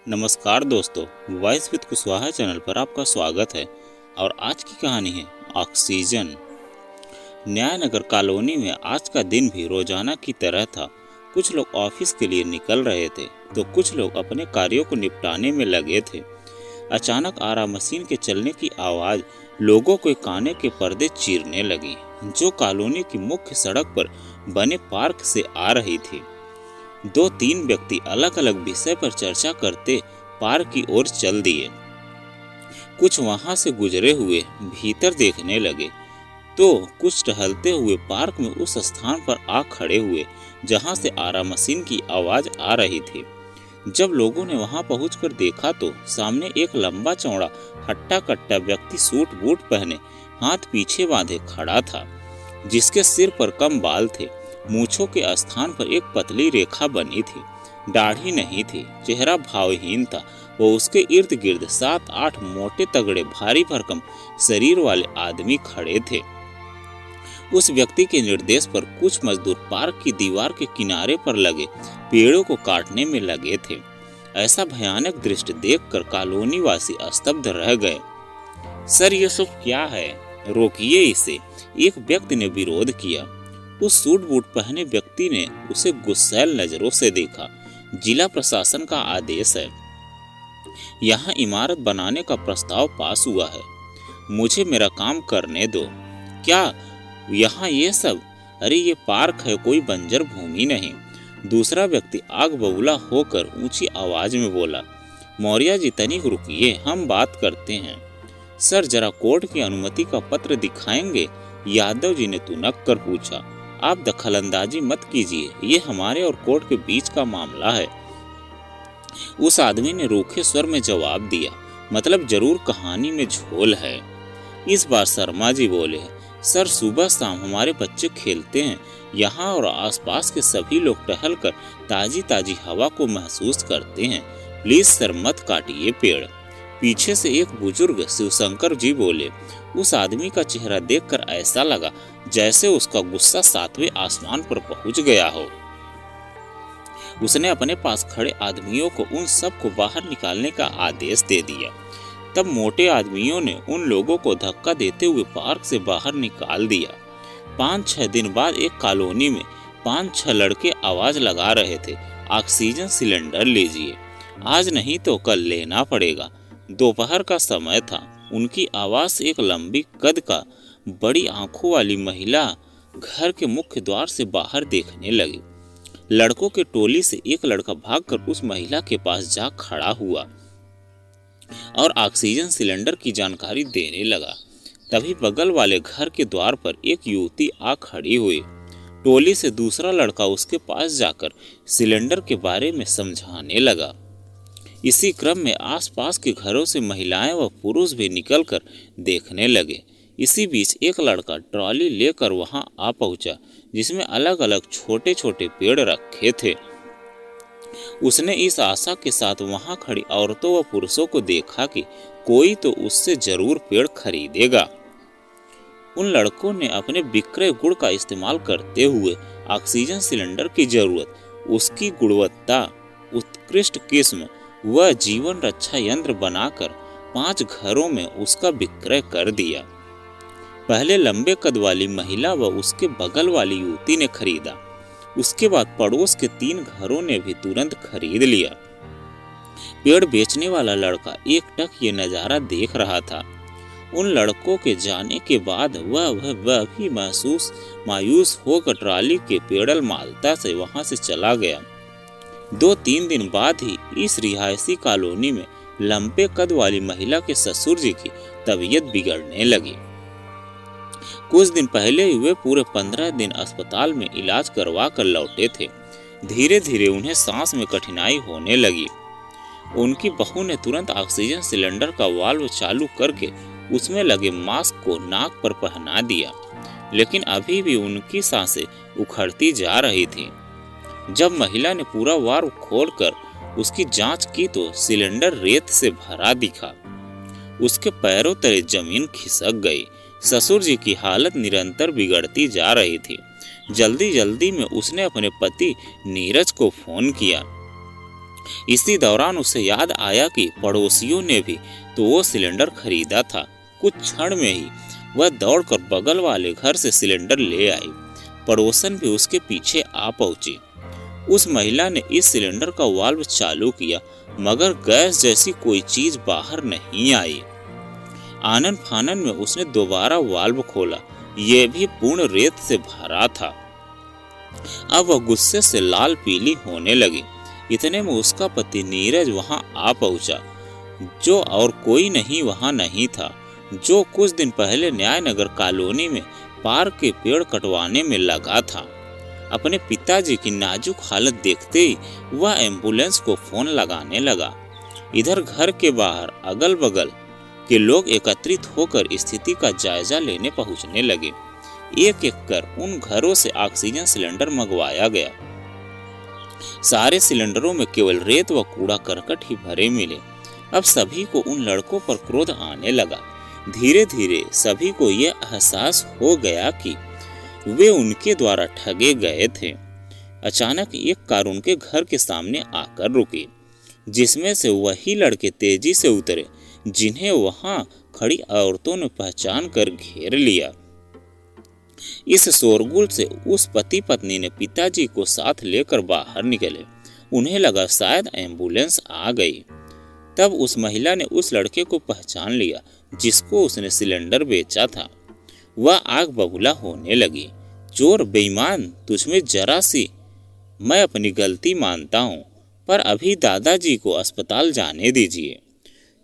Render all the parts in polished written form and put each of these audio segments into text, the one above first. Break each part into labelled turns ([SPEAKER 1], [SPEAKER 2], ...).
[SPEAKER 1] नमस्कार दोस्तों, voice with Kushwaha channel पर आपका स्वागत है। और आज की कहानी है ऑक्सीजन। न्याय नगर कॉलोनी में आज का दिन भी रोजाना की तरह था। कुछ लोग ऑफिस के लिए निकल रहे थे तो कुछ लोग अपने कार्यों को निपटाने में लगे थे। अचानक आरा मशीन के चलने की आवाज लोगों के काने के पर्दे चीरने लगी, जो कॉलोनी की मुख्य सड़क पर बने पार्क से आ रही थी। दो तीन व्यक्ति अलग अलग विषय पर चर्चा करते पार्क की ओर चल दिए। कुछ वहां से गुजरे हुए भीतर देखने लगे तो कुछ टहलते हुए पार्क में उस स्थान पर आ खड़े हुए जहां से आरा मशीन की आवाज आ रही थी। जब लोगों ने वहां पहुंचकर देखा तो सामने एक लंबा चौड़ा हट्टा कट्टा व्यक्ति सूट बूट पहने हाथ पीछे बांधे खड़ा था, जिसके सिर पर कम बाल थे। मूंछों के स्थान पर एक पतली रेखा बनी थी। दाढ़ी नहीं थी, चेहरा भावहीन था। वो उसके इर्द गिर्द 7-8 मोटे तगड़े भारी भरकम शरीर वाले आदमी खड़े थे। उस व्यक्ति के निर्देश पर कुछ मजदूर पार्क की दीवार के किनारे पर लगे पेड़ों को काटने में लगे थे। ऐसा भयानक दृश्य देखकर कॉलोनी वासी स्तब्ध रह गए। सर, ये सब क्या है? रोकिए इसे, एक व्यक्ति ने विरोध किया। उस सूट बूट पहने व्यक्ति ने उसे गुस्सैल नजरों से देखा। जिला प्रशासन का आदेश है, यहाँ इमारत बनाने का प्रस्ताव पास हुआ है, मुझे मेरा काम करने दो। क्या यहाँ ये सब? अरे ये पार्क है, कोई बंजर भूमि नहीं। दूसरा व्यक्ति आग बबूला होकर ऊंची आवाज में बोला। मौर्य जी, तनिक रुकिए, हम बात करते हैं। सर, जरा कोर्ट की अनुमति का पत्र दिखाएंगे? यादव जी ने तुनक कर पूछा। आप दखलंदाजी मत कीजिए, ये हमारे और कोर्ट के बीच का मामला है। उस आदमी ने रूखे स्वर में जवाब दिया। मतलब जरूर कहानी में झोल है। इस बार शर्मा जी बोले। सर, सुबह शाम हमारे बच्चे खेलते हैं यहाँ और आसपास के सभी लोग टहलकर ताजी ताजी हवा को महसूस करते हैं। प्लीज सर, मत काटिए पेड़। पीछे से एक बुजुर्ग शिवशंकर जी बोले। उस आदमी का चेहरा देखकर ऐसा लगा जैसे उसका गुस्सा 7वें आसमान पर पहुंच गया हो। उसने अपने पास खड़े आदमियों को उन सब को बाहर निकालने का आदेश दे दिया। तब मोटे आदमियों ने उन लोगों को धक्का देते हुए पार्क से बाहर निकाल दिया। 5-6 दिन बाद एक कॉलोनी में 5-6 लड़के आवाज लगा रहे थे, ऑक्सीजन सिलेंडर लीजिए, आज नहीं तो कल लेना पड़ेगा। दोपहर का समय था। उनकी आवाज से एक लंबी कद का बड़ी आंखों वाली महिला घर के मुख्य द्वार से बाहर देखने लगी। लड़कों के टोली से एक लड़का भागकर उस महिला के पास जा खड़ा हुआ और ऑक्सीजन सिलेंडर की जानकारी देने लगा। तभी बगल वाले घर के द्वार पर एक युवती आ खड़ी हुई। टोली से दूसरा लड़का उसके पास जाकर सिलेंडर के बारे में समझाने लगा। इसी क्रम में आसपास के घरों से महिलाएं व पुरुष भी निकलकर देखने लगे। इसी बीच एक लड़का ट्रॉली लेकर वहां आ पहुंचा, जिसमें अलग अलग छोटे छोटे पेड़ रखे थे। उसने इस आशा के साथ वहां खड़ी औरतों व पुरुषों को देखा कि कोई तो उससे जरूर पेड़ खरीदेगा। उन लड़कों ने अपने विक्रय गुण का इस्तेमाल करते हुए ऑक्सीजन सिलेंडर की जरूरत, उसकी गुणवत्ता, उत्कृष्ट किस्म वह जीवन रक्षा यंत्र बनाकर 5 घरों में उसका विक्रय कर दिया। पहले लंबे कद वाली महिला व उसके बगल वाली युवती ने खरीदा। उसके बाद पड़ोस के 3 घरों ने भी तुरंत खरीद लिया। पेड़ बेचने वाला लड़का एकटक ये नजारा देख रहा था। उन लड़कों के जाने के बाद वह भी मायूस होकर ट्राली के पेडल मालता से वहां से चला गया। 2-3 दिन बाद ही इस रिहायशी कॉलोनी में लंबे कद वाली महिला के ससुर जी की तबीयत बिगड़ने लगी। कुछ दिन पहले ही वे पूरे 15 दिन अस्पताल में इलाज करवा कर लौटे थे। धीरे धीरे उन्हें सांस में कठिनाई होने लगी। उनकी बहू ने तुरंत ऑक्सीजन सिलेंडर का वाल्व चालू करके उसमें लगे मास्क को नाक पर पहना दिया, लेकिन अभी भी उनकी सांसें उखड़ती जा रही थी। जब महिला ने पूरा वाल्व खोलकर उसकी जांच की तो सिलेंडर रेत से भरा दिखा। उसके पैरों तले जमीन खिसक गई। ससुर जी की हालत निरंतर बिगड़ती जा रही थी। जल्दी जल्दी में उसने अपने पति नीरज को फोन किया। इसी दौरान उसे याद आया कि पड़ोसियों ने भी तो वो सिलेंडर खरीदा था। कुछ क्षण में ही वह दौड़कर बगल वाले घर से सिलेंडर ले आई। पड़ोसन भी उसके पीछे आ पहुंची। उस महिला ने इस सिलेंडर का वाल्व चालू किया, मगर गैस जैसी कोई चीज बाहर नहीं आई। आनन फानन में उसने दोबारा वाल्व खोला, यह भी पूर्ण रेत से भरा था। अब वह गुस्से से लाल पीली होने लगी। इतने में उसका पति नीरज वहां आ पहुंचा, जो और कोई नहीं वहां नहीं था, जो कुछ दिन पहले न्याय नगर कॉलोनी में पार्क के पेड़ कटवाने में लगा था। अपने पिताजी की नाजुक हालत देखते ही वह एम्बुलेंस को फोन लगाने लगा। इधर घर के बाहर अगल बगल के लोग एकत्रित होकर स्थिति का जायजा लेने पहुंचने लगे। एक एक कर उन घरों से ऑक्सीजन सिलेंडर मंगवाया गया। सारे सिलेंडरों में केवल रेत व कूड़ा करकट ही भरे मिले। अब सभी को उन लड़कों पर क्रोध आने लगा। धीरे धीरे सभी को यह एहसास हो गया कि वे उनके द्वारा ठगे गए थे। अचानक एक कार उनके घर के सामने आकर रुकी, जिसमें से वही लड़के तेजी से उतरे, जिन्हें वहां खड़ी औरतों ने पहचान कर घेर लिया। इस शोरगुल से उस पति पत्नी ने पिताजी को साथ लेकर बाहर निकले। उन्हें लगा शायद एम्बुलेंस आ गई। तब उस महिला ने उस लड़के को पहचान लिया जिसको उसने सिलेंडर बेचा था। वह आग बबूला होने लगी। चोर बेईमान, तुझमें जरा सी मैं अपनी गलती मानता हूँ, पर अभी दादाजी को अस्पताल जाने दीजिए।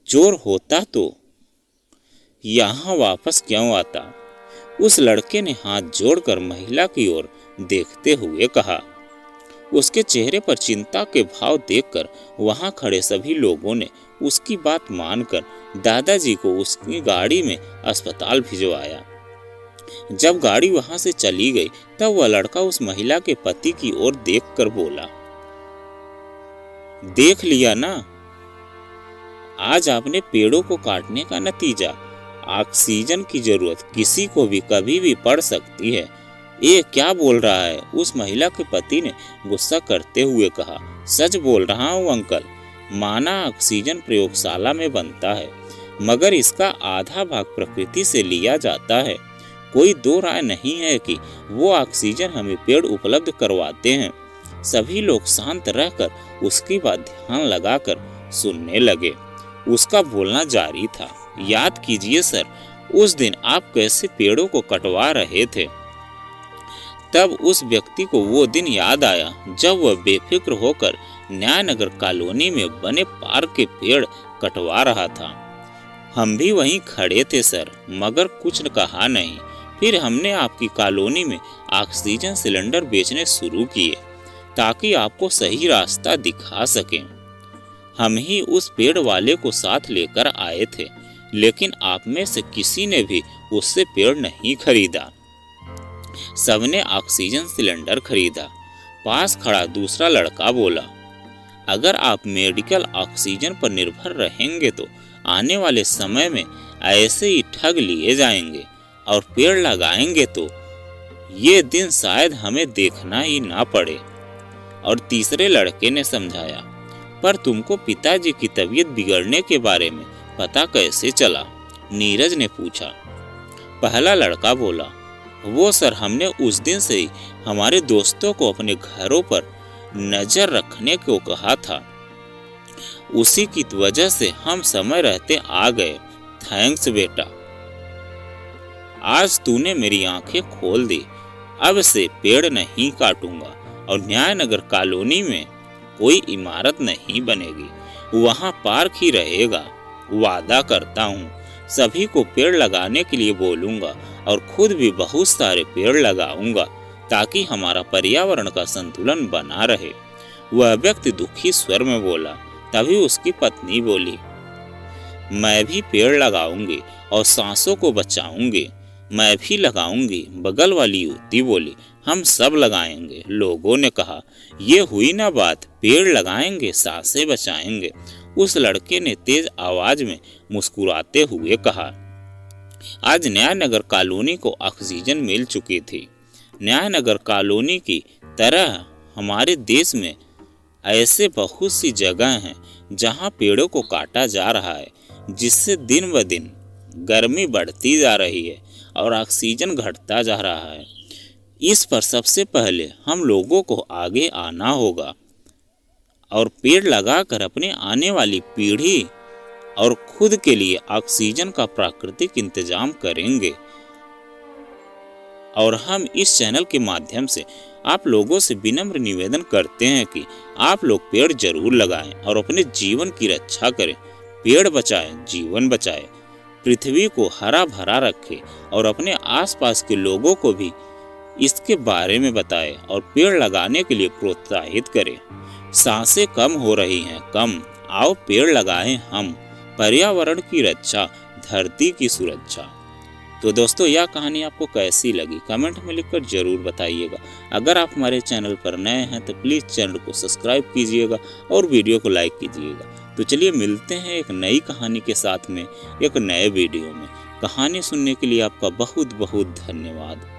[SPEAKER 1] चोर होता तो यहाँ वापस क्यों आता? उस लड़के ने हाथ जोड़कर महिला की ओर देखते हुए कहा। उसके चेहरे पर चिंता के भाव देखकर वहां खड़े सभी लोगों ने उसकी बात मानकर दादाजी को उसकी गाड़ी में अस्पताल भिजवाया। जब गाड़ी वहां से चली गई तब वह लड़का उस महिला के पति की ओर देखकर बोला, देख लिया ना, आज आपने पेड़ों को काटने का नतीजा। ऑक्सीजन की जरूरत किसी को भी कभी भी पड़ सकती है। ये क्या बोल रहा है? उस महिला के पति ने गुस्सा करते हुए कहा। सच बोल रहा हूँ अंकल, माना ऑक्सीजन प्रयोगशाला में बनता है, मगर इसका आधा भाग प्रकृति से लिया जाता है। कोई दो राय नहीं है कि वो ऑक्सीजन हमें पेड़ उपलब्ध करवाते हैं। सभी लोग शांत रहकर उसकी बात ध्यान लगाकर सुनने लगे। उसका बोलना जारी था। याद कीजिए सर, उस दिन आप कैसे पेड़ों को कटवा रहे थे। तब उस व्यक्ति को वो दिन याद आया जब वह बेफिक्र होकर न्याय नगर कॉलोनी में बने पार्क के पेड़ कटवा रहा था। हम भी वहीं खड़े थे सर, मगर कुछ कहा नहीं। फिर हमने आपकी कॉलोनी में ऑक्सीजन सिलेंडर बेचने शुरू किए ताकि आपको सही रास्ता दिखा सकें। हम ही उस पेड़ वाले को साथ लेकर आए थे, लेकिन आप में से किसी ने भी उससे पेड़ नहीं खरीदा। सबने ऑक्सीजन सिलेंडर खरीदा। पास खड़ा दूसरा लड़का बोला, अगर आप मेडिकल ऑक्सीजन पर निर्भर रहेंगे तो आने वाले समय में ऐसे ही ठग लिए जाएंगे, और पेड़ लगाएंगे तो ये दिन शायद हमें देखना ही ना पड़े। और तीसरे लड़के ने समझाया, पर तुमको पिताजी की तबीयत बिगड़ने के बारे में पता कैसे चला? नीरज ने पूछा। पहला लड़का बोला, वो सर, हमने उस दिन से ही हमारे दोस्तों को अपने घरों पर नजर रखने को कहा था। उसी की वजह से हम समय रहते आ गए। थैंक्स बेटा, आज तूने मेरी आंखें खोल दी। अब से पेड़ नहीं काटूंगा और न्याय नगर कॉलोनी में कोई इमारत नहीं बनेगी, वहां पार्क ही रहेगा। वादा करता हूँ सभी को पेड़ लगाने के लिए बोलूंगा और खुद भी बहुत सारे पेड़ लगाऊंगा ताकि हमारा पर्यावरण का संतुलन बना रहे। वह व्यक्ति दुखी स्वर में बोला। तभी उसकी पत्नी बोली, मैं भी पेड़ लगाऊंगी और सांसों को बचाऊंगी। मैं भी लगाऊंगी, बगल वाली युवती बोली। हम सब लगाएंगे। लोगों ने कहा, ये हुई ना बात, पेड़ लगाएंगे सांसें बचाएंगे। उस लड़के ने तेज आवाज में मुस्कुराते हुए कहा। आज न्याय नगर कॉलोनी को ऑक्सीजन मिल चुकी थी। न्याय नगर कॉलोनी की तरह हमारे देश में ऐसे बहुत सी जगह हैं जहां पेड़ों को काटा जा रहा है, जिससे दिन ब दिन गर्मी बढ़ती जा रही है और ऑक्सीजन घटता जा रहा है। इस पर सबसे पहले हम लोगों को आगे आना होगा और पेड़ लगाकर अपने आने वाली पीढ़ी और खुद के लिए ऑक्सीजन का प्राकृतिक इंतजाम करेंगे। और हम इस चैनल के माध्यम से आप लोगों से विनम्र निवेदन करते हैं कि आप लोग पेड़ जरूर लगाएं और अपने जीवन की रक्षा करें। पेड़ बचाएं, जीवन बचाएं, पृथ्वी को हरा भरा रखें और अपने आसपास के लोगों को भी इसके बारे में बताएं और पेड़ लगाने के लिए प्रोत्साहित करें। सांसें कम हो रही हैं, कम, आओ पेड़ लगाएं हम, पर्यावरण की रक्षा, धरती की सुरक्षा। तो दोस्तों, यह कहानी आपको कैसी लगी कमेंट में लिखकर जरूर बताइएगा। अगर आप हमारे चैनल पर नए हैं तो प्लीज़ चैनल को सब्सक्राइब कीजिएगा और वीडियो को लाइक कीजिएगा। तो चलिए मिलते हैं एक नई कहानी के साथ में एक नए वीडियो में। कहानी सुनने के लिए आपका बहुत बहुत धन्यवाद।